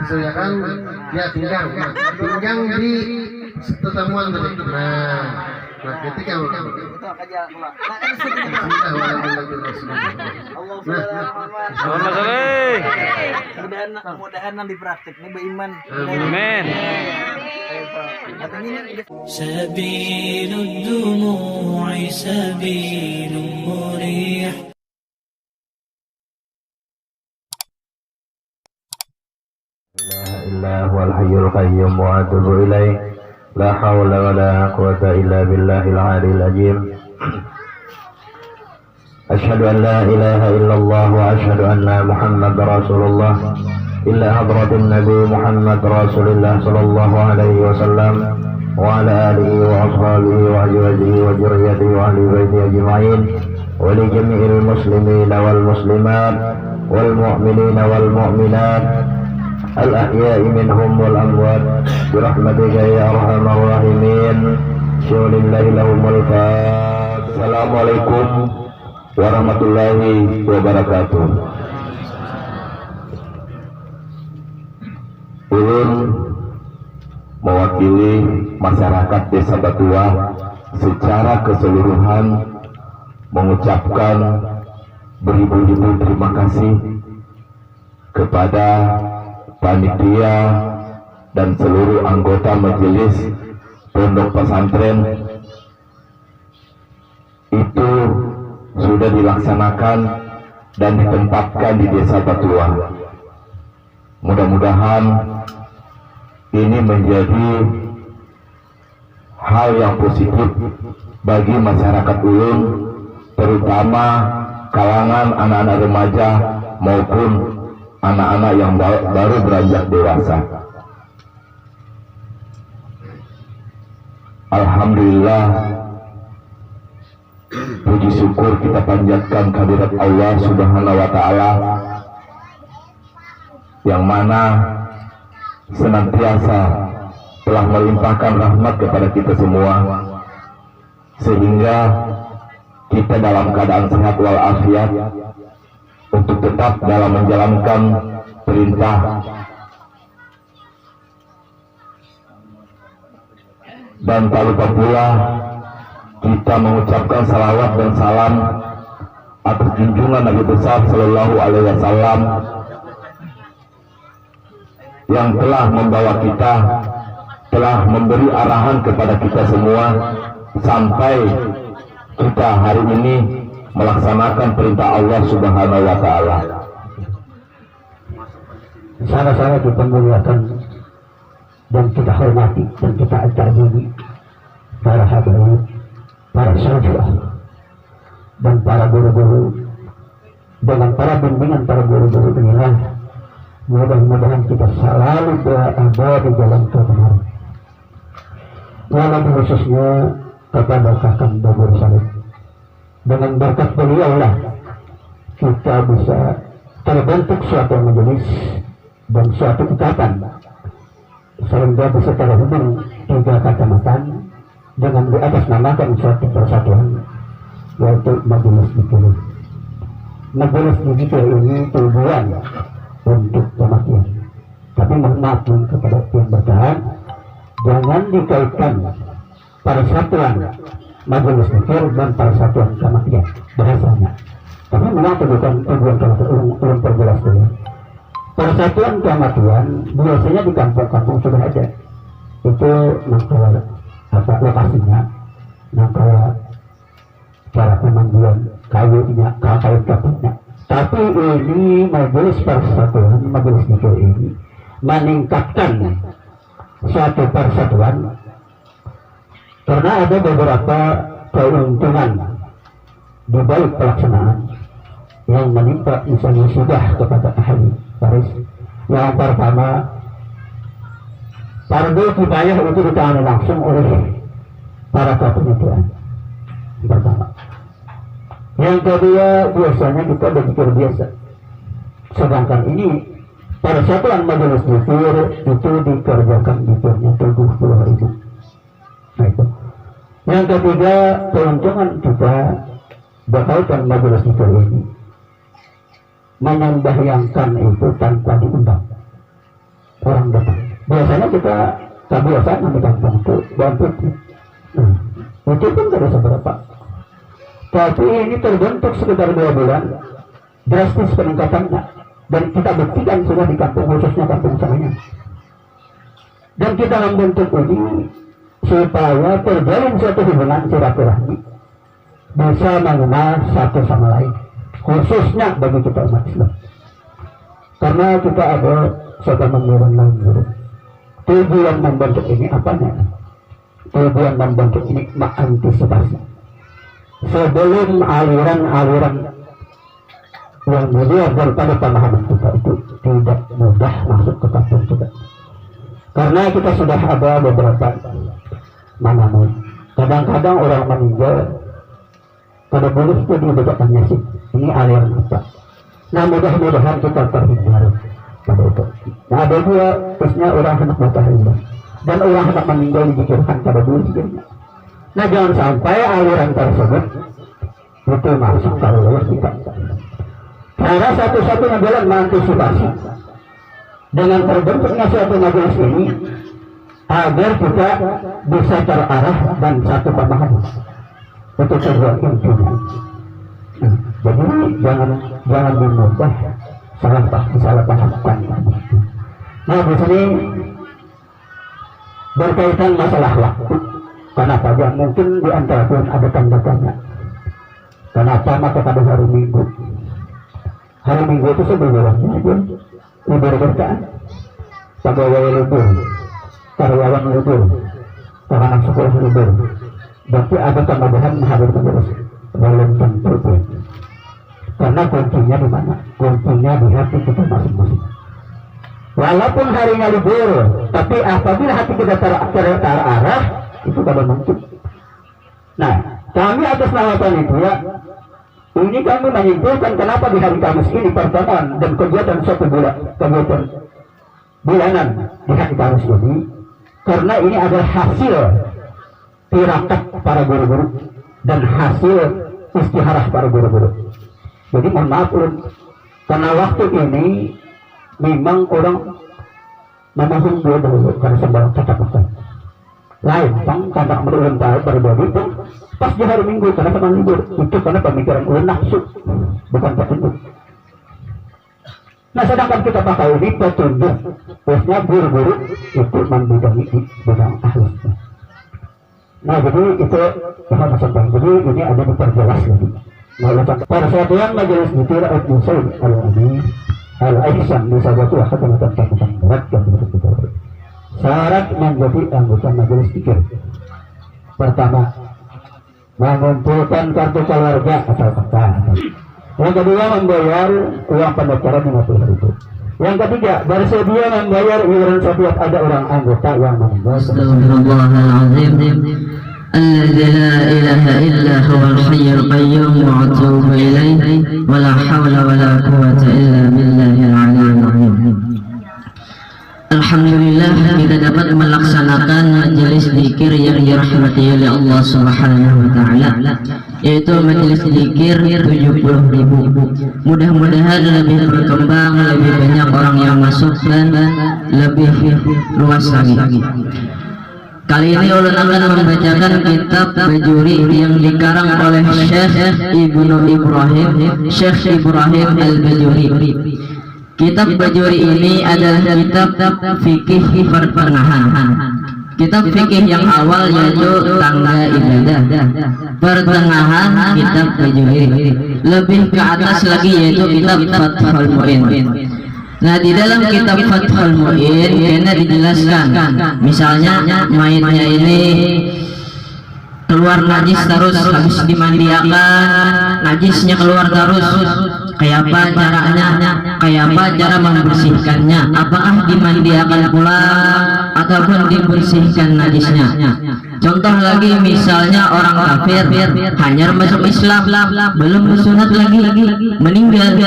disesuaikan ya pinggang di pertemuan tadi. Nah ketika mudah-mudahan nanti praktik ini beriman. Amin. سبيل الدموع سبيل مريح لا هو الحي القيوم وأتوب إليه لا حول ولا قوة إلا بالله العلي العظيم أشهد أن لا إله إلا الله وأشهد أن محمد رسول الله إلا حضرة النبي محمد رسول الله صلى الله عليه وسلم وعلى آله وأصحابه وأزواجه وذريته وأهل بيته أجمعين ولجميع المسلمين والمسلمات والمؤمنين والمؤمنات الأحياء منهم والأموات برحمتك يا أرحم الراحمين شؤون الله لهم الفاتحة. السلام عليكم warahmatullahi wabarakatuh. Ulun mewakili masyarakat Desa Batua secara keseluruhan mengucapkan beribu-ribu terima kasih kepada panitia dan seluruh anggota majelis pondok pesantren itu sudah dilaksanakan dan ditempatkan di Desa Batua. Mudah-mudahan ini menjadi hal yang positif bagi masyarakat Ulun, terutama kalangan anak-anak remaja maupun anak-anak yang baru beranjak dewasa. Alhamdulillah, puji syukur kita panjatkan kehadirat Allah Subhanahu wa Ta'ala yang mana senantiasa telah melimpahkan rahmat kepada kita semua, sehingga kita dalam keadaan sehat walafiat untuk tetap dalam menjalankan perintah dan tak lupa pula kita mengucapkan salawat dan salam atas junjungan Nabi besar Sallallahu Alaihi Wasallam yang telah membawa kita, telah memberi arahan kepada kita semua sampai kita hari ini melaksanakan perintah Allah Subhanahu wa Ta'ala. Sangat-sangat kita muliakan dan kita hormati dan kita ajari para habaib, para syafa'ah dan para guru-guru, dengan para bimbingan para guru-guru inilah mudah-mudahan kita selalu berada di jalan kebenaran. Walau khususnya kepada Kakang Babur Salib, dengan berkat beliau lah kita bisa terbentuk suatu majelis dan suatu ikatan sehingga bisa terhubung tiga kecamatan dengan di atas namakan suatu persatuan, yaitu majelis zikir. Majelis zikir ini tujuan untuk kematian, tapi mohon kepada yang bertahan, jangan dikaitkan persatuan majelis zikir dan persatuan kematian bahasanya. Tapi mengapa bukan tujuan untuk perjelas dulu. Persatuan kematian biasanya di kampung-kampung sudah ada. Itu masalah apa lokasinya, maka cara pemandian kayunya, kapal-kapalnya. Tapi ini majelis persatuan, majelis zikir ini meningkatkan suatu persatuan karena ada beberapa keuntungan di balik pelaksanaan yang menimpa misalnya sudah kepada ahli waris. Yang pertama, fardu kifayah itu ditangani langsung oleh para kepanitiaan. Pertama. Yang kedua, biasanya kita berzikir biasa. Sedangkan ini persatuan majelis zikir itu dikerjakan zikirnya 70.000. Nah itu. Yang ketiga, keuntungan kita berkaitan majelis zikir ini membayangkan itu tanpa diundang. orang datang. Biasanya kita kebiasaan memegang bangku dan putih. Itu pun tidak seberapa. Tapi ini terbentuk sekitar 2 bulan, drastis peningkatannya. Dan kita buktikan sudah di kampung, khususnya kampung saya. Dan kita membentuk ini supaya terjalin suatu hubungan silaturahmi, bisa mengenal satu sama lain, khususnya bagi kita umat Islam. Karena kita ada suatu menurun. Tujuan membentuk ini apanya? Tujuan membentuk ini mengantisipasi sebelum aliran-aliran yang mulia daripada pemahaman kita itu tidak mudah masuk ke kampung kita. Karena kita sudah ada beberapa manamun. Kadang-kadang orang meninggal pada boleh itu dibedakannya sih. Ini aliran apa? Nah, mudah-mudahan kita terhindar pada itu. Nah, ada juga terusnya orang hendak matahari dan orang hendak meninggal dipikirkan pada dulu pikirnya. Nah, jangan sampai aliran tersebut itu masuk kalau lewat kita. Karena satu-satunya jalan mengantisipasi dengan terbentuknya suatu majelis ini agar kita bisa terarah dan satu pemahaman untuk sebuah intinya. Jadi jangan dimudah salah pahamkan. Nah, di sini berkaitan masalah waktu. Kenapa? Ya, mungkin di antara pun ada tanda-tanda. Kenapa maka pada hari Minggu? Hari Minggu itu sebenarnya aja libur berkaan, pegawai libur, karyawan libur, anak sekolah libur. Berarti ada tambahan menghadirkan terus dalam tentu. Karena kuncinya di mana? Kuncinya di hati kita masing-masing. Walaupun harinya libur, tapi apabila hati kita terarah, itu pada mungkin. Nah, kami atas nama panitia ini kami menyimpulkan kenapa di hari Kamis ini pertemuan dan kegiatan suatu kegiatan bulanan di hari Kamis ini, karena ini adalah hasil tirakat para guru-guru dan hasil istiharah para guru-guru. Jadi mohon maaf karena waktu ini memang orang memohon dua dulu karena sembarang cakap-cakap lain karena menurun berbagi pun pas di hari Minggu karena sama libur itu karena pemikiran ulun nafsu bukan petunjuk. Nah, sedangkan kita pakai ini petunjuk, terusnya guru-guru itu membidangi di bidang ahlus. Nah, jadi itu yang sampai jadi ini ada diperjelas lagi. Nah, persatuan majelis dikir al-Musaid al-Ami al-Aisyam disabatu akan menetapkan berat yang berbeda. Syarat menjadi anggota majelis zikir. Pertama, mengumpulkan kartu keluarga atau kata. Yang kedua, membayar uang pendaftaran 50.000. Yang ketiga, bersedia membayar iuran setiap ada orang anggota yang meninggal. Astagfirullahaladzim. Alladzi la ilaha illa huwal hayyul qayyum wa atubu ilaihi wa la hawla wa la quwwata illa billahil aliyyil azim. Alhamdulillah kita dapat melaksanakan majelis zikir yang dirahmati oleh Allah Subhanahu wa taala, yaitu majelis zikir 70.000. Mudah-mudahan lebih berkembang, lebih banyak orang yang masuk dan lebih luas lagi. Kali ini ulun akan membacakan kitab Bajuri yang dikarang oleh Syekh Ibrahim Al-Bajuri. Kitab Bajuri ini adalah kitab fikih pertengahan. Kitab fikih yang awal yaitu tangga ibadah. Pertengahan kitab Bajuri. Lebih ke atas lagi yaitu kitab Fathul Mu'in. Nah, di dalam kitab Fathul Mu'in kena dijelaskan, misalnya mayatnya ini keluar najis terus, habis dimandiakan najisnya keluar terus, kayak apa caranya, kayak apa cara membersihkannya, apakah dimandiakan pula ataupun dibersihkan najisnya. Contoh lagi, misalnya orang kafir hanya masuk Islam, belum bersunat lagi meninggal.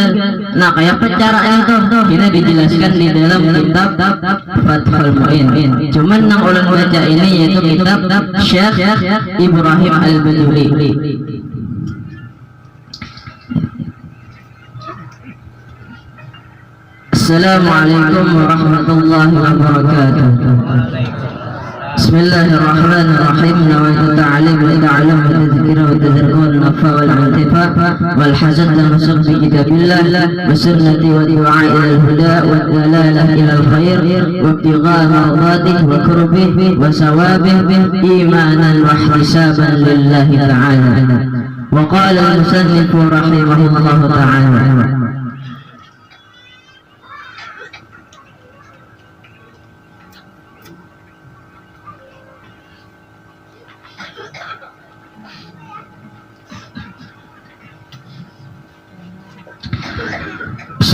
Nah, kayak apa caranya tuh? Ini dijelaskan di dalam kitab Fathul Mu'in. Cuman yang ulun baca ini yaitu kitab Syekh Ibrahim Al-Bajuri. Assalamualaikum warahmatullahi wabarakatuh. Bismillahirrahmanirrahim. Nawaitu ta'alim wa ta'alam wa tadhkira wa tadhkira wa nafa wal antifa wal hazan dan masuk fi kitabillah wa sunnati wa du'a ila al-huda wa dalalah ila al-khair wa ibtigha mardatihi wa qurbih wa sawabih imanan wa ihtisaban lillahi ta'ala. Wa qala al-musannif rahimahullah ta'ala.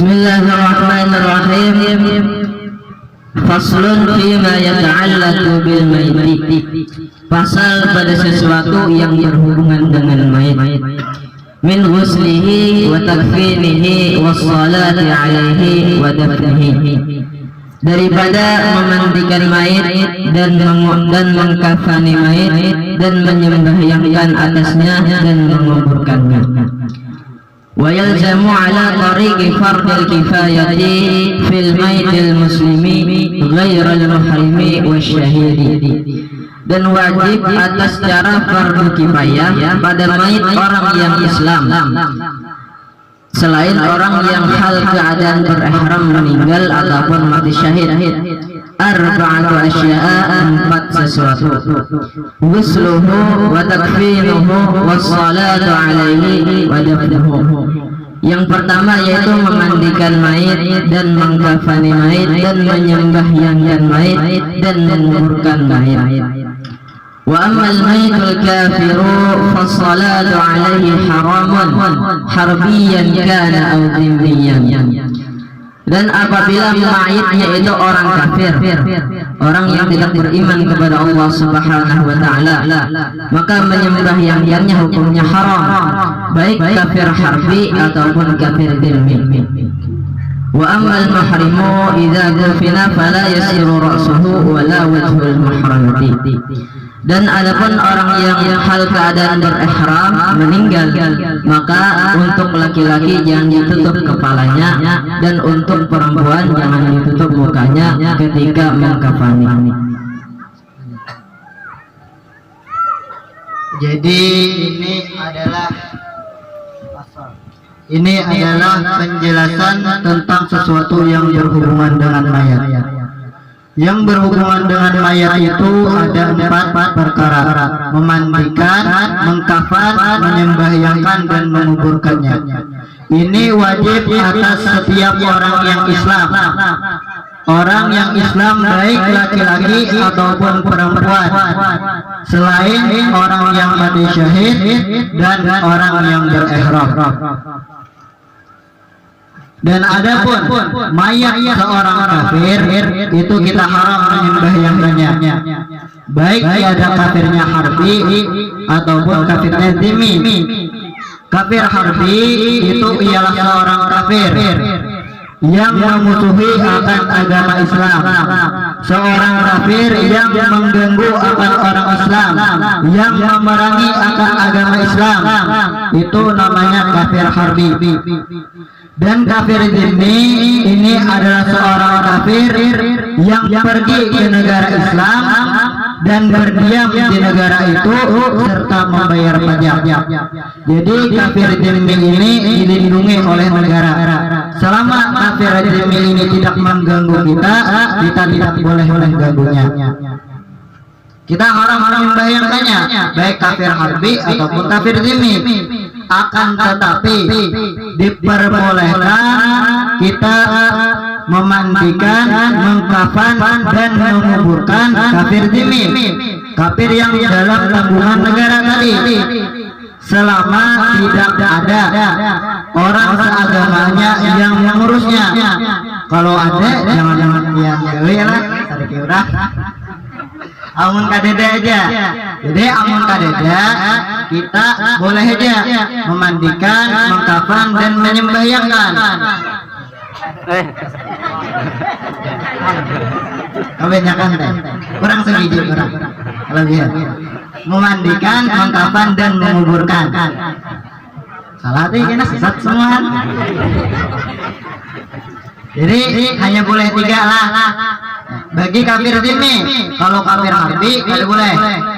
Bismillahirrahmanirrahim. Faslun fima yata'allaqu bil maiti. Pasal pada sesuatu yang berhubungan dengan mayit. Min ghuslihi wa takfinihi was salati alaihi wa dafnihi. Daripada memandikan mayit dan mengkafani mayit dan menyembahyangkan atasnya dan menguburkannya. ويلزم على طريق فرض الكفاية في الميت المسلم غير المحرم والشهيد. Dan wajib atas cara fardu kifayah pada mayit orang yang Islam selain orang yang hal keadaan berihram meninggal ataupun mati syahid. Arba'atu asya'a, 4 sesuatu. Ghusluhu wa takfinuhu was salatu alaihi wa dafnuhu. Yang pertama yaitu memandikan mayit dan mengkafani mayit dan menyembahyangkan mayit dan menguburkan mayit. Wa ammal mayitul kafiru fassalatu alaihi haramun harbiyan kana aw dhimmiyan. Dan apabila mayitnya itu orang kafir, orang yang tidak beriman kepada Allah Subhanahu wa ta'ala, maka menyembahyangkannya hukumnya haram, baik kafir harbi ataupun kafir dhimmi. Wa ammal mahrimu idza dufina fala yasiru ra'suhu wala wajhul muhramati. Dan adapun orang yang hal keadaan berihram meninggal, maka untuk laki-laki jangan ditutup kepalanya dan untuk perempuan jangan ditutup mukanya ketika mengkafani. Jadi ini adalah penjelasan tentang sesuatu yang berhubungan dengan mayat. Yang berhubungan dengan mayat itu ada 4 perkara: memandikan, mengkafan, menyembahyangkan dan menguburkannya. Ini wajib atas setiap orang yang Islam. Orang yang Islam baik laki-laki ataupun perempuan, selain orang yang mati syahid dan orang yang berihram. Dan adapun mayat seorang kafir itu kita haram menyembahyangkannya, baik ada kafirnya harbi ataupun kafirnya dhimmi. Kafir harbi itu ialah seorang kafir yang memusuhi akan agama Islam, seorang kafir yang mengganggu akan orang Islam, yang memerangi akan agama Islam, itu namanya kafir harbi. Dan kafir dhimmi ini adalah seorang kafir yang pergi ke negara Islam dan berdiam di negara itu serta membayar pajak. Jadi kafir dhimmi ini dilindungi oleh negara. Selama kafir dhimmi ini tidak mengganggu kita, kita tidak boleh mengganggunya. Kita haram membayangkannya, baik kafir harbi ataupun kafir dhimmi. Akan tetapi diperbolehkan kita memandikan, mengkafan dan menguburkan kafir dhimmi, kafir yang dalam tanggungan negara tadi, selama tidak ada orang seagamanya yang mengurusnya. Kalau ada, jangan-jangan dia lah, tarik urah. Amun kadeda aja. Jadi amun kadeda kita boleh aja memandikan, mengkafan dan menyembahyangkan. Kebanyakan teh, kurang sebiji kurang. Kelebihan. Memandikan, mengkafan dan menguburkan. Salah teh kena sesat semua. Jadi hanya boleh 3 lah. Bagi kafir zimmi, kalau kafir harbi tidak boleh.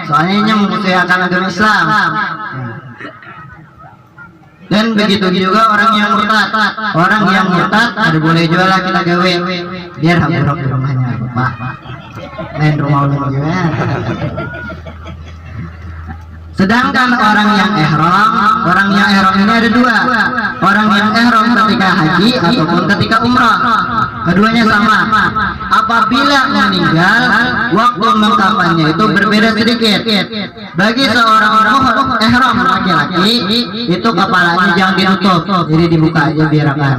Soalnya ini memusuhkan agama Islam. Dan begitu juga orang yang murtad. Orang yang murtad tidak boleh jual kita gawe. Biar hamburok di rumahnya, Pak. Main rumah ulun juga. Sedangkan orang yang ihram ini ada 2. Orang yang ihram ketika haji ataupun ketika umrah. Keduanya sama. Apabila meninggal, waktu mengkafannya itu berbeda sedikit. Bagi seorang ihram laki-laki, itu kepalanya jangan ditutup, jadi dibuka aja biar aman.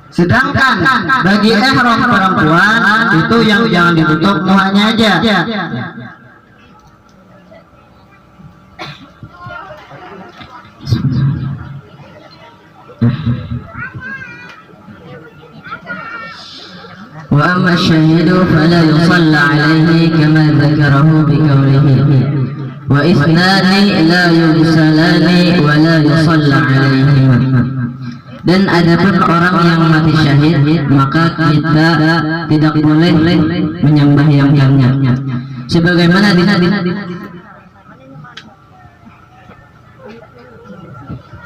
Sedangkan bagi ihram perempuan itu yang jangan ditutup, muhanya aja. وأما الشهيد فلا يصلى عليه كما ذكره بقوله وإثنان لا يغسلان ولا يصلى عليهما. Dan adapun orang yang mati syahid, maka kita tidak boleh menyembahyangkannya. Sebagaimana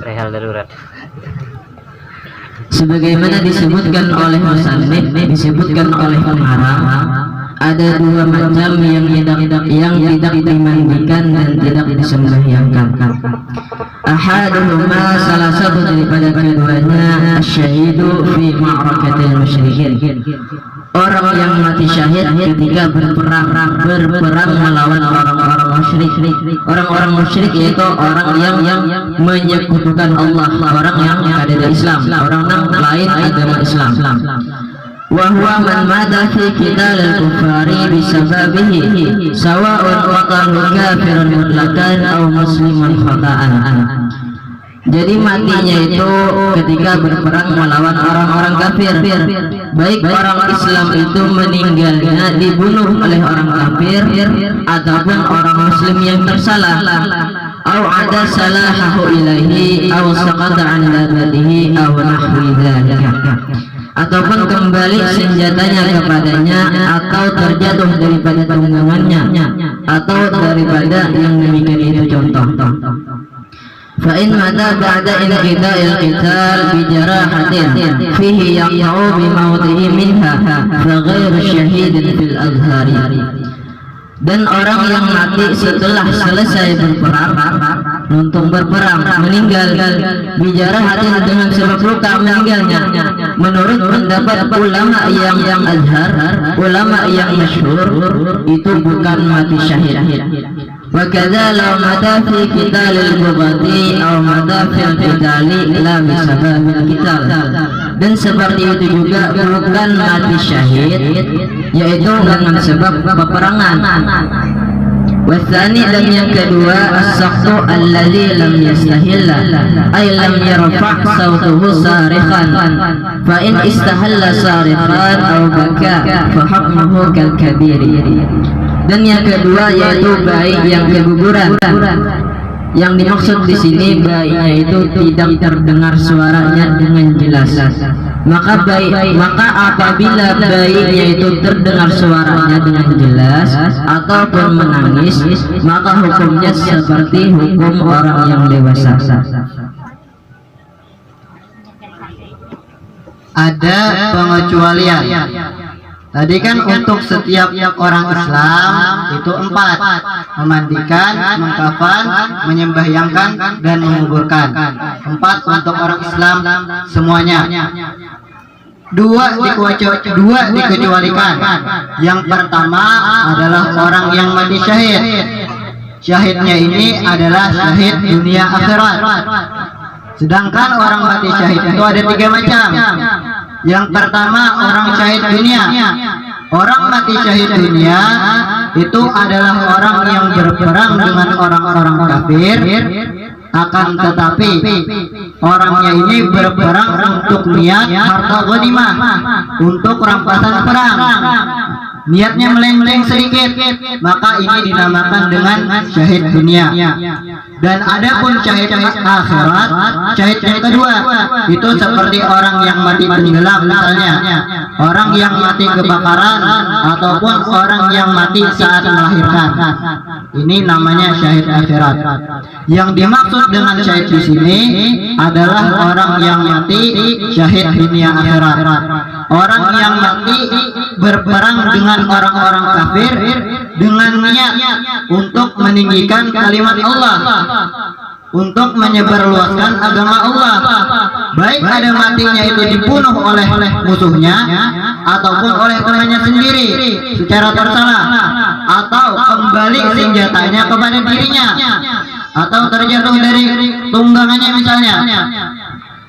Rehal darurat. Sebagaimana disebutkan oleh musannif, disebutkan oleh pengarang, ada 2 macam yang tidak dimandikan dan tidak disembahyangkan. Ahaduhuma, salah satu daripada keduanya, asyahidu fi ma'rakatil musyrikin. Orang yang mati syahid ketika berperang melawan orang-orang musyrik. Orang-orang musyrik yaitu orang yang menyekutukan Allah, orang yang ada di Islam, orang yang lain agama Islam. Wa huwa man mata fi qital al-kuffari bisababihi sawa'un waqahu kafiran mutlaqan aw musliman khata'an. Jadi matinya itu ketika berperang melawan orang-orang kafir, baik orang Islam itu meninggalnya dibunuh oleh orang kafir ataupun orang muslim yang bersalah, atau ada salahahu ilaihi aw saqata an labadihi aw nahwi dzalika, ataupun kembali senjatanya kepadanya atau terjatuh daripada tunggangannya atau daripada yang demikian itu contoh. فإن مات بعد انقضاء القتال بجراحة فيه يقع بموته منها فغير شهيد في الأزهار. Dan orang yang mati setelah selesai berperang, untuk berperang meninggal bijarahatin dengan sebab luka meninggalnya, menurut pendapat ulama yang azhar, ulama yang masyhur, itu bukan mati syahid. Wa kadza law mata fi qitalil bughati aw mata fil qitali la bisababil qital. Dan seperti itu juga bukan mati syahid, yaitu dengan sebab peperangan. Wasani, dan yang kedua, as-saqtu alladhi lam yastahilla ay lam yarfa' sawtuhu sarikhan, fa in istahalla sarikhan aw baka fa hukmuhu kal kabiri. Dan yang kedua yaitu bayi yang keguguran. Yang dimaksud di sini bayinya itu tidak terdengar suaranya dengan jelas. Maka apabila bayinya itu terdengar suaranya dengan jelas ataupun menangis, maka hukumnya seperti hukum orang yang dewasa. Ada pengecualian. Tadi kan untuk setiap orang Islam itu 4: memandikan, mengkafan, menyembahyangkan, dan menguburkan. 4 untuk orang Islam semuanya. 2 dikecualikan. Yang pertama adalah orang yang mati syahid. Syahidnya ini adalah syahid dunia akhirat. Sedangkan orang mati syahid itu ada 3 macam. Yang pertama orang syahid dunia. Orang mati syahid dunia itu adalah orang yang berperang dengan orang-orang kafir akan tetapi orangnya ini berperang untuk niat harta ghanimah, untuk rampasan perang, niatnya melenceng sedikit, maka ini dinamakan dengan syahid dunia. Dan adapun syahid akhirat, syahid yang kedua itu seperti orang yang mati tenggelam misalnya, orang yang mati kebakaran, ataupun orang yang mati saat melahirkan. Ini namanya syahid akhirat. Yang dimaksud dengan syahid di sini adalah orang yang mati syahid dunia akhirat. Orang yang mati berperang dengan orang-orang kafir dengan niat untuk meninggikan kalimat Allah, untuk menyebarluaskan agama Allah, baik ada matinya itu dibunuh oleh musuhnya ataupun oleh temannya sendiri secara tersalah, atau kembali senjatanya kepada dirinya, atau terjatuh dari tunggangannya misalnya.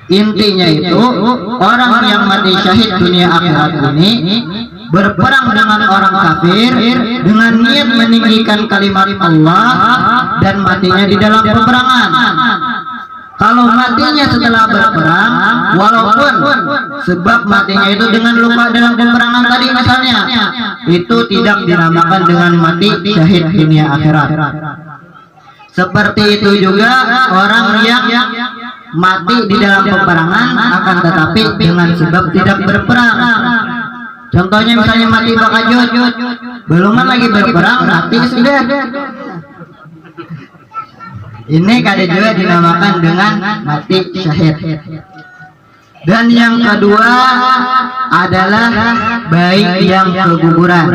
Intinya itu orang yang mati syahid dunia akhirat ini berperang dengan orang kafir dengan niat meninggikan kalimat Allah dan matinya di dalam peperangan. Kalau matinya setelah berperang, walaupun sebab matinya itu dengan luka dalam peperangan tadi misalnya, itu tidak dinamakan dengan mati syahid dunia akhirat. Seperti itu juga orang yang mati di dalam peperangan akan tetapi dengan sebab tidak berperang. Contohnya misalnya mati bakajut, belum lagi berperang, mati sudah. Ini kadang juga dinamakan dengan mati syahid. Dan yang kedua adalah bayi yang keguguran.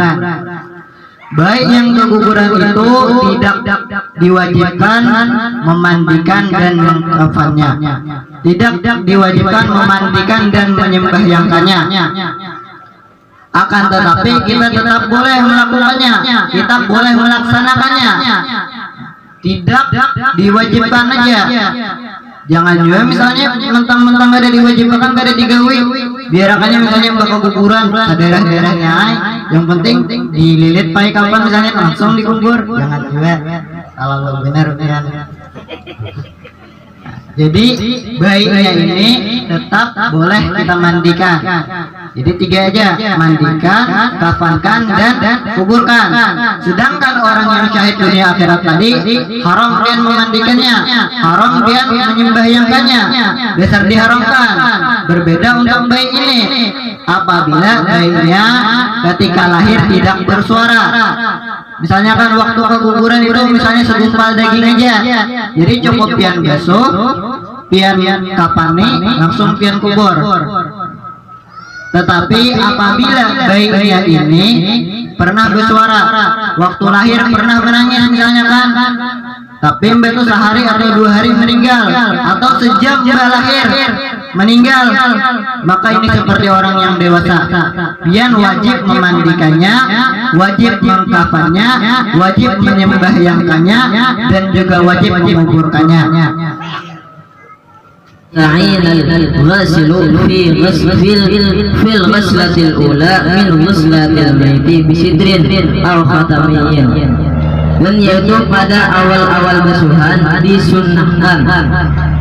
Baik yang keguguran itu tidak diwajibkan memandikan dan mengkafannya, tidak diwajibkan memandikan dan menyembahyangkannya. Akan tetapi kita tetap boleh melakukannya, kita boleh melaksanakannya. Tidak diwajibkan aja. Jangan juga misalnya mentang-mentang gak ada diwajibkan, gak ada digawi, biarakannya misalnya bakal kuburan daerah-daerahnya, yang penting dililit pakai kapan misalnya langsung dikubur. Jangan juga, kalau benar. Jadi bayinya ini tetap boleh kita mandikan. Jadi 3 aja, mandikan, kafankan, dan kuburkan. Sedangkan orang yang syahid dunia akhirat tadi haram dia memandikannya, haram dia menyembahyangkannya, dasar diharamkan. Berbeda untuk bayi ini, apabila bayinya ketika lahir tidak bersuara. Misalnya kan waktu keguguran itu misalnya segumpal daging aja, jadi cukup pian basuh, pian kapani, langsung pian kubur. Tetapi apabila bayinya ini pernah bersuara, waktu lahir pernah menangis misalnya kan, tapi mbak itu sehari atau 2 hari meninggal, atau sejam mbak lahir meninggal, maka ini seperti orang yang dewasa. Pian wajib memandikannya, wajib mengkafannya, wajib menyembahyangkannya, dan juga wajib menguburkannya. تعين الغاسل في الغسلة الأولى من غسلة الميت بسدر أو ختمي. Dan yaitu pada awal-awal basuhan disunnahkan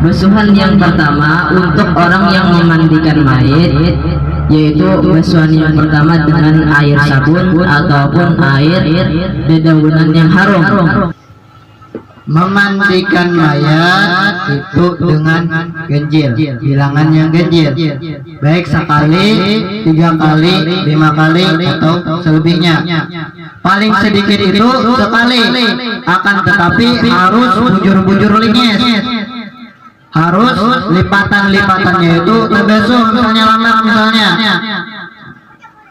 basuhan yang pertama untuk orang yang memandikan mayit, yaitu basuhan yang pertama dengan air sabun ataupun air dedaunan yang harum. Memandikan mayat itu dengan ganjil, bilangan yang ganjil, baik sekali, 3 kali, 5 kali, atau selebihnya. Paling sedikit itu sekali, akan tetapi harus bujur-bujur lingis, harus lipatan-lipatannya itu terbasuh, misalnya lama misalnya.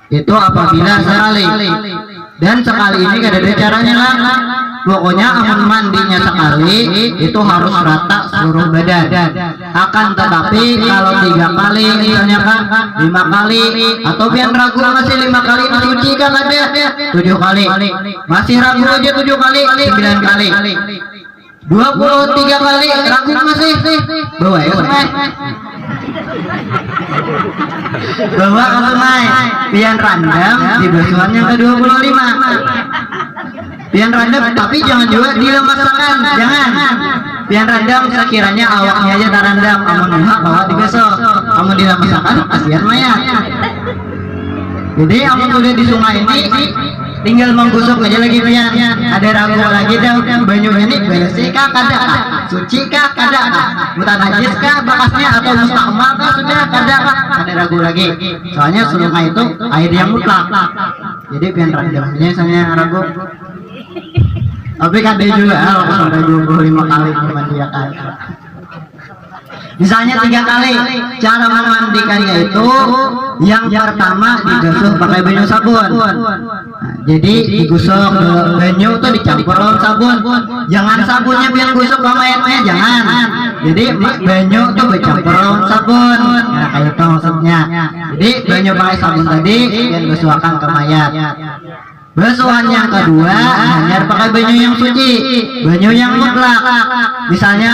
Itu apabila sekali. Dan sekali ini gak ada caranya lah. Pokoknya aman mandinya sekali itu harus rata seluruh badan. Akan tetapi kalau 3 kali misalnya kan, 5 kali, atau biar ragu masih 5 kali suci kan ada 7 kali, masih ragu aja 7 kali, 9 kali, 23 kali ragu masih, bawa ya bawa ke sungai, pian randam di basuhan yang ke-25. Pian randam, tapi jangan juga dilemaskan, jangan. pian randam sekiranya awaknya aja tarandam, amun muha bawa digosok, amun dilapisakan kasihan mayat. Jadi amun udah di sungai ini tinggal menggosok aja lagi pian. Ada ragu lagi dah banyu ini bersih kah kada, suci kah kada, mutan najis kah bekasnya atau mustakmal kah sudah kada, ada ragu lagi. Soalnya sungai itu air yang mutlak. Jadi pian randamnya misalnya ragu. Tapi kada juga kalau sampai 25 kali memandikan. Misalnya 3 kali cara memandikannya itu yang pertama digosok pakai banyu sabun. Jadi digosok banyu itu dicampur lawan sabun. Jangan sabunnya biar gosok sama mayatnya, jangan. Jadi banyu itu dicampur lawan sabun. Nah, kayak itu maksudnya. Jadi banyu pakai sabun tadi dan gosokkan ke mayat. Basuhan yang kedua hanya pakai banyu yang suci, banyu yang mutlak. Misalnya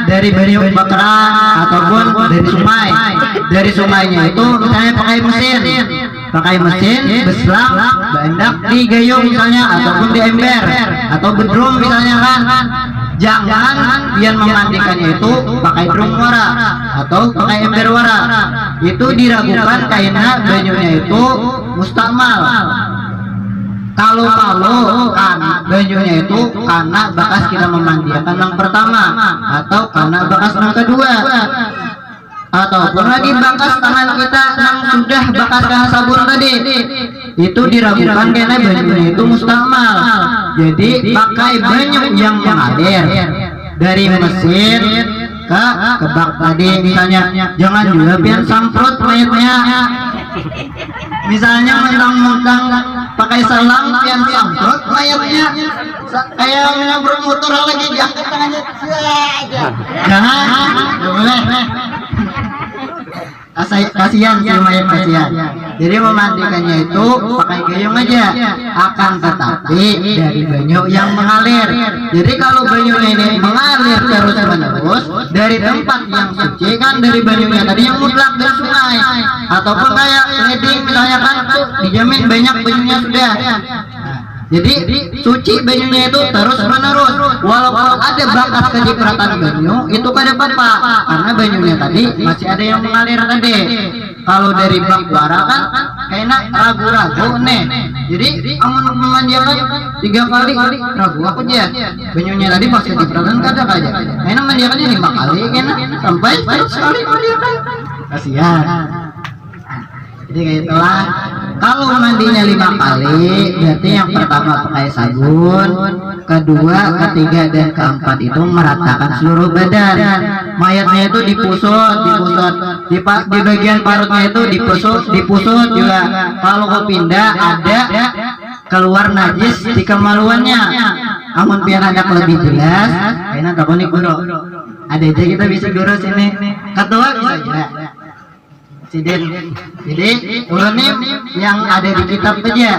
dari banyu bakeran ataupun dari sungai. Dari sungainya itu misalnya pakai mesin beslang, bandak di gayung misalnya ataupun di ember atau bedrum misalnya kan. Jangan biar memandikannya itu pakai drum wara atau pakai ember wara. Itu diragukan karena banyunya itu mustakmal. Kalau kan banyunya itu karena bekas kita memandikan yang pertama atau karena bekas yang kedua ataupun lagi bekas tangan kita yang sudah bekas kena sabun tadi, itu diragukan karena banyunya itu mustakmal. Jadi pakai banyu yang mengalir dari mesin ke bak tadi misalnya. Jangan juga pian samprot mayatnya. Misalnya mentang-mentang pakai selang pian samprot mayatnya kayak menabrak motor lagi, diangkat tangannya. Jangan, nggak boleh. Kasihan si mayat, kasihan. Jadi memandikannya itu pakai gayung aja, akan tetapi dari banyu yang mengalir. Jadi kalau banyu ini mengalir terus menerus dari tempat yang suci kan, dari banyunya tadi yang mutlak dari sungai ataupun kayak leding misalnya kan, tuh dijamin banyak banyunya sudah. Jadi suci banyunya itu terus menerus, walaupun ada bekas kecipratan banyu itu kada apa-apa karena banyunya tadi masih ada yang mengalir tadi. Kalau dari bak bara kan kayaknya ragu-ragu nih. Jadi amun memandikan 3 kali ragu aku aja. Banyunya tadi pas kecipratan kada aja. Kayaknya memandikannya 5 kali kayaknya sampai 100 kali memandikan. Kasihan. Jadi kayak itulah. Kalau mandinya 5 kali berarti yang pertama pakai sabun, kedua, ketiga, dan keempat itu meratakan seluruh badan. Mayatnya itu dipusut di bagian parutnya itu dipusut juga. Kalau kau pindah ada keluar najis di kemaluannya. Amun biar ada lebih jelas, kayaknya tak boleh guru. Ada aja kita bisa guru sini. Ketua bisa juga. Siden. Jadi ulun yang ada di kitab aja.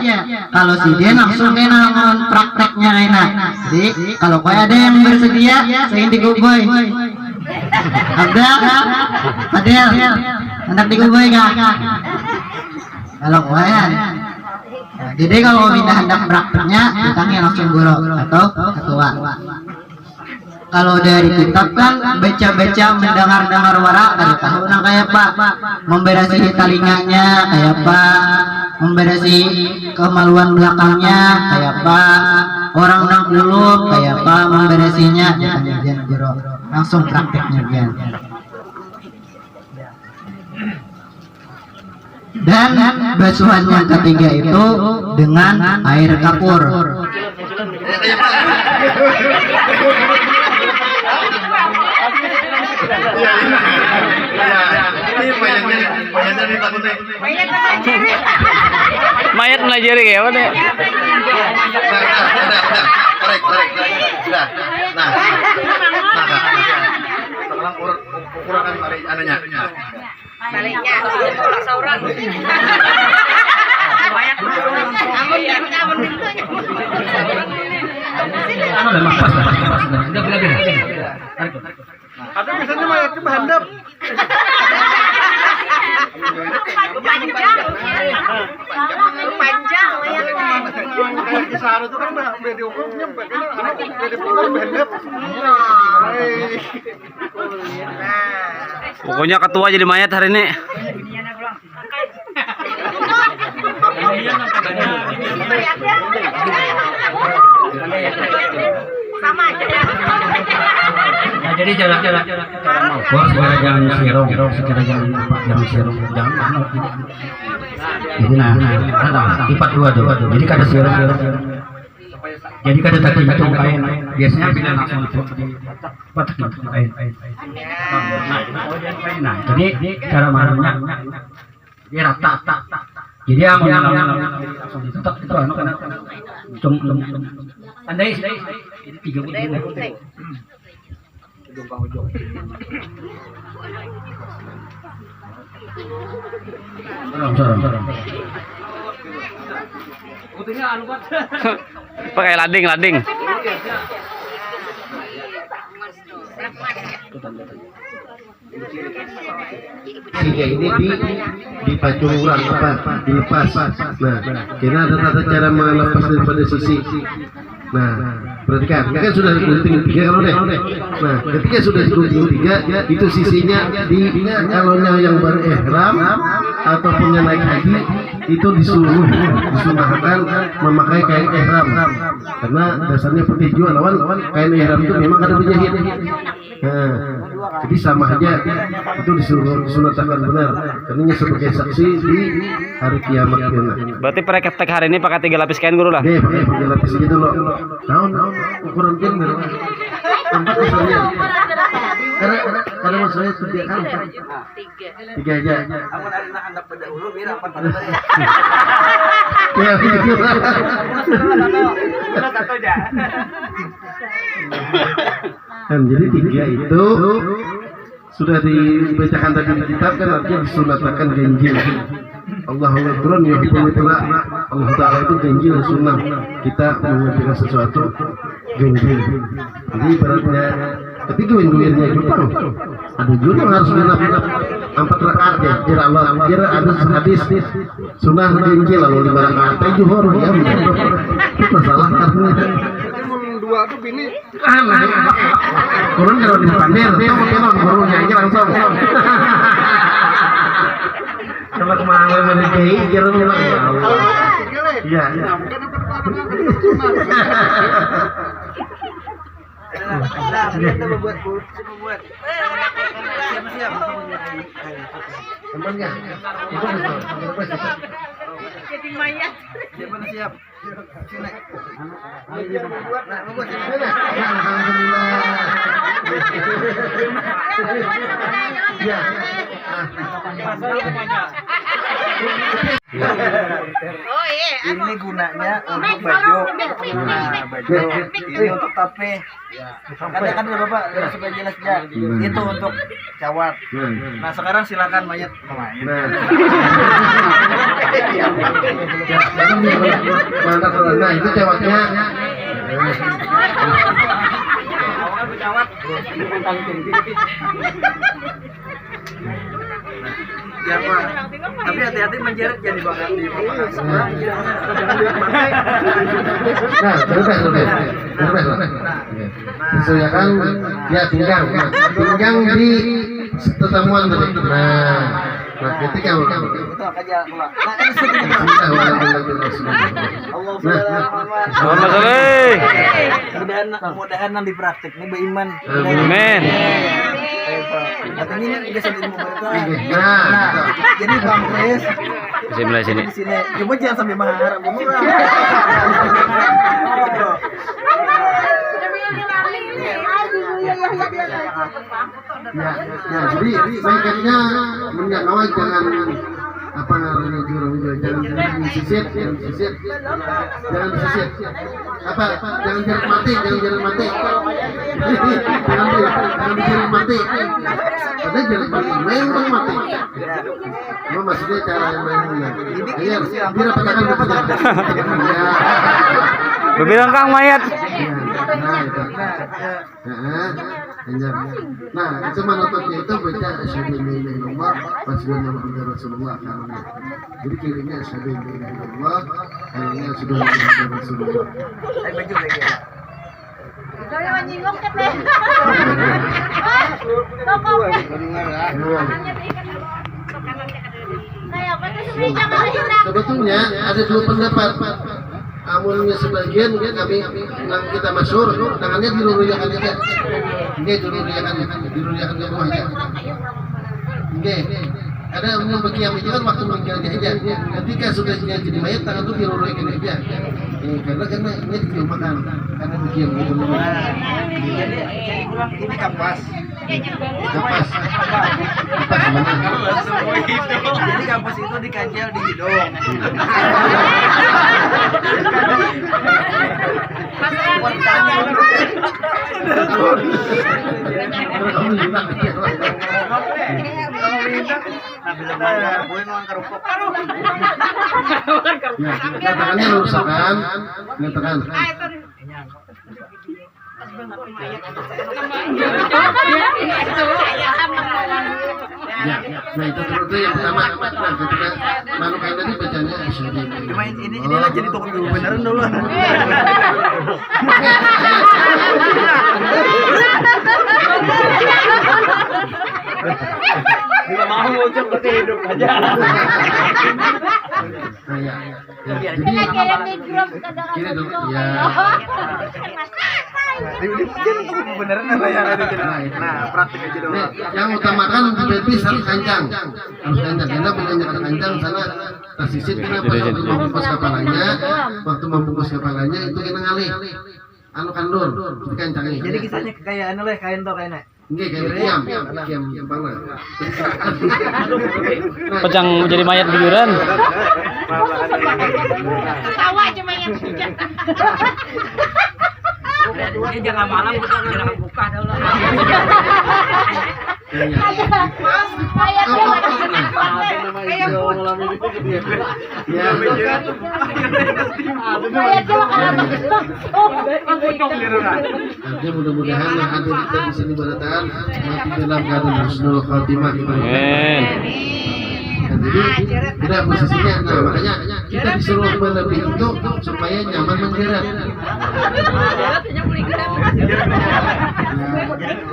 Kalau siden langsung kena ngomong prakteknya kena. Jadi kalau kau ada yang bersedia, saya diguboy. Ada? Adel, hendak diguboy kah? Kalau kau ya. Jadi kalau minta hendak prakteknya, datangnya langsung guru atau ketua. Kalau dari kitab kan baca-baca mendengar-dengar wara kada tahu nang kayak apa, memberasi telinganya kayak apa, memberasi kemaluan belakangnya kayak apa, orang nang dulu kayak apa memberasinya. Jangan guru langsung prakteknya biar. Dan basuhan yang ketiga itu dengan air kapur. Mayat melajari kayak apa deh? Korek. Sudah. Nah, sekarang ukuran anunya. Baliknya seorang. Banyak amun Ada biasanya mayatnya berhandap. panjang mayatnya. kisah itu kan udah dihukum nyampe kan jadi handap. Pokoknya ketua jadi mayat hari ini. Sama aja ya. Nah, jadi jalan-jalan malkor secara jalan sirong, secara jalan apa jalan sirong, jangan mana. Jadi nah, lipat dua tuh. Jadi kada sirong. Jadi kada tak hitung kain. Biasanya bila langsung itu patok itu kain. Nah, jadi cara marahnya dia rata. Jadi yang langsung ditutup itu anu kan andai jadi 30. Pakai lading. Tiga ini di pacunguran apa dilepas. Nah, kira ada tata cara melepas daripada sisi. Nah, perhatikan, ini kan sudah digunting tiga kalau deh. Nah, ketika sudah digunting tiga, itu sisinya di kalaunya yang baru ihram ataupun yang naik haji itu disunahkan memakai kain ihram karena dasarnya petinju lawan kain ihram itu memang ada berjahit. Nah, jadi sama aja itu disunahkan benar karena sebagai saksi di hari kiamat. Berarti praktek hari ini pakai 3 lapis kain guru lah. Pakai 3 lapis gitu loh. Tahun ukuran kain berapa? 4 misalnya. Karena maksudnya setiap kan 3 aja. Ya, jadi 3 itu sudah dibacakan tadi di kitab kan artinya disunatkan ganjil. Allahu Akbar yuhibbul mithla. Allah Ta'ala itu ganjil sunnah. Kita mengerjakan sesuatu ganjil. Jadi ibaratnya tapi duit-duitnya Jepang ada juga harus genap 4 rakaat ya. Kira Allah kira ada hadis sunnah ganjil lalu 5 rakaat itu horor ya. Itu masalah karena Dua tuh bini turun kalau di pamer telepon gurunya aja langsung coba kemana menikahi kira bilang iya Jadi mayat. siap. Oh iya. Ini gunanya untuk baju. Nah, baju ini untuk tape. Kan Bapak supaya jelas ya. Itu untuk cawat. Nah, sekarang silakan mayat main. Nah, itu ceweknya. Ya Pak, tapi hati-hati menjerit jadi bakal di Nah, terus. Disesuaikan ya pinggang di pertemuan tadi. Nah, ketika itu aja pula. Mudah-mudahan nanti praktik nih beriman. Amin. Katanya ini bisa ilmu mereka. Nah, jadi Bang Kris Sebelah sini. di sini. Coba jangan sampai mengharap murah. Ya, jadi baiknya menyangkawai jangan apa namanya jangan disisir, apa jangan jarak mati, jangan diseret mati, ada jarak mati, memang mati. Maksudnya cara yang benar. Ayo, dia rapatkan betul. Gue bilang Kang mayat. Nah, itu. Ganjar. Nah, itu manototnya itu baca asyhadu an la ilaha illallah wa asyhadu anna muhammadar rasulullah kanannya. Jadi kirinya asyhadu an la ilaha illallah, kanannya asyhadu anna muhammadar rasulullah. Ay, baju lagi ya. Ikaw yung manyingok ka, te. Toko. Kaya ba ito sabihin niya ka na? Sebetulnya ada dua pendapat. Amunnya sebagian kami yang kita masyhur tangannya diruriakan aja. Ini diruriakan ke bawahnya. Oke. Ada umum bagi yang itu kan waktu meninggalnya aja. Ketika sudah jadi mayat tangan itu diruriakan aja. Karena ini dimakan karena bagi yang itu. Jadi kurang ini kapas. Kapas. Kapas mana? Jadi kapas itu dikanjel di hidung. Tangannya lurusakan, tekan. Ya, nah itu yang pertama. Nah, ketika malu kain tadi bacanya asyhadu. Cuma ini lah jadi tukang dulu beneran dulu. Nggak mau ngocok ke hidup aja. Jadi gini dong, ya. Beneran apa yang ada di nah, praktik aja dong. Yang utamakan berarti harus kencang. Harus kencang. Karena punya kencang sana tersisit kenapa waktu membungkus kepalanya, itu kena ngalih. Anu kandur, dikencangin. Jadi kisahnya kayak anu lah kain to kayaknya. Enggak kayak kiam kepala. Pejang jadi mayat giliran. Tawa aja mayat. Ini jangan malam kita jangan buka dah lah. Mayat dia Artinya mudah-mudahan yang hadir kita di sini berdataan mati dalam keadaan husnul khotimah. Amin. Jadi tidak posisinya, nah makanya kita disuruh melebih itu supaya nyaman menjerat.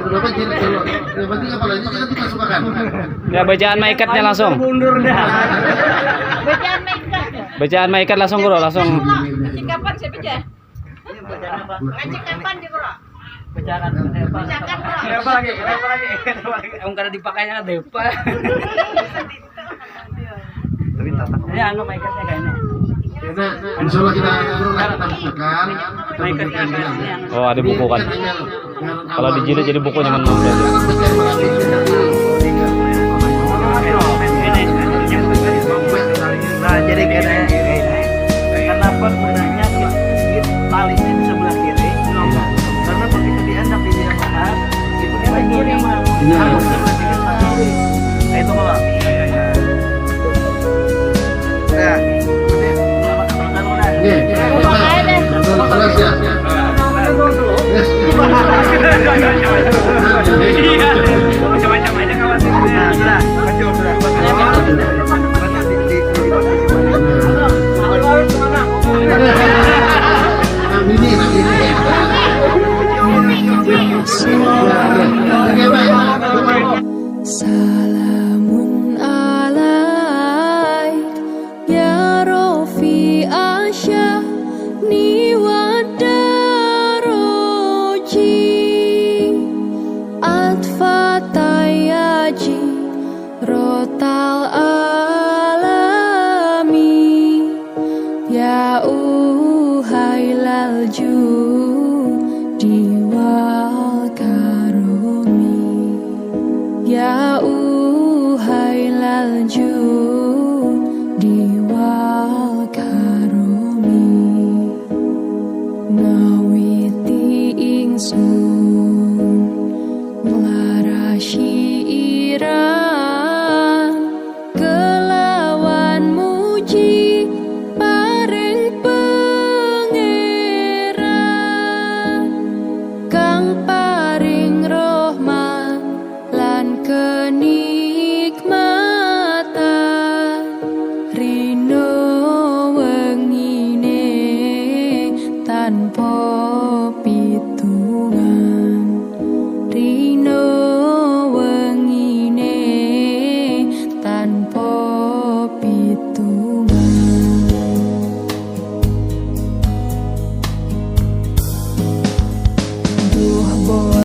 Bapak jerat dulu. Yang penting apalagi jangan dimasukkan. Ya bacaan maikatnya langsung. Mundur dah. Bacaan maikat. Bacaan maikat langsung bro, langsung. Ngaji kapan sih baca? Ngaji kapan di bro? Bacakan Bacakan bro. Kenapa lagi? Om kada dipakainya depa. Tapi tatap. Ini anu maikatnya kayaknya. Nah, insya Allah kita tampilkan, kita berikan dia. Oh, ada buku kan. Kalau dijilid jadi buku nyaman banget. Nah, jadi kenapa gunanya talinya di sebelah kiri? Karena begitu diendap di yang kanan, itu kan kiri mah. Nah, itu kalau. Nah, kelas ya. Macam-macam aja kawan. Nah, sudah. Salamun alaik ya Rofi Asyani wa daroji atfatayaji rotal alami ya uhailal ju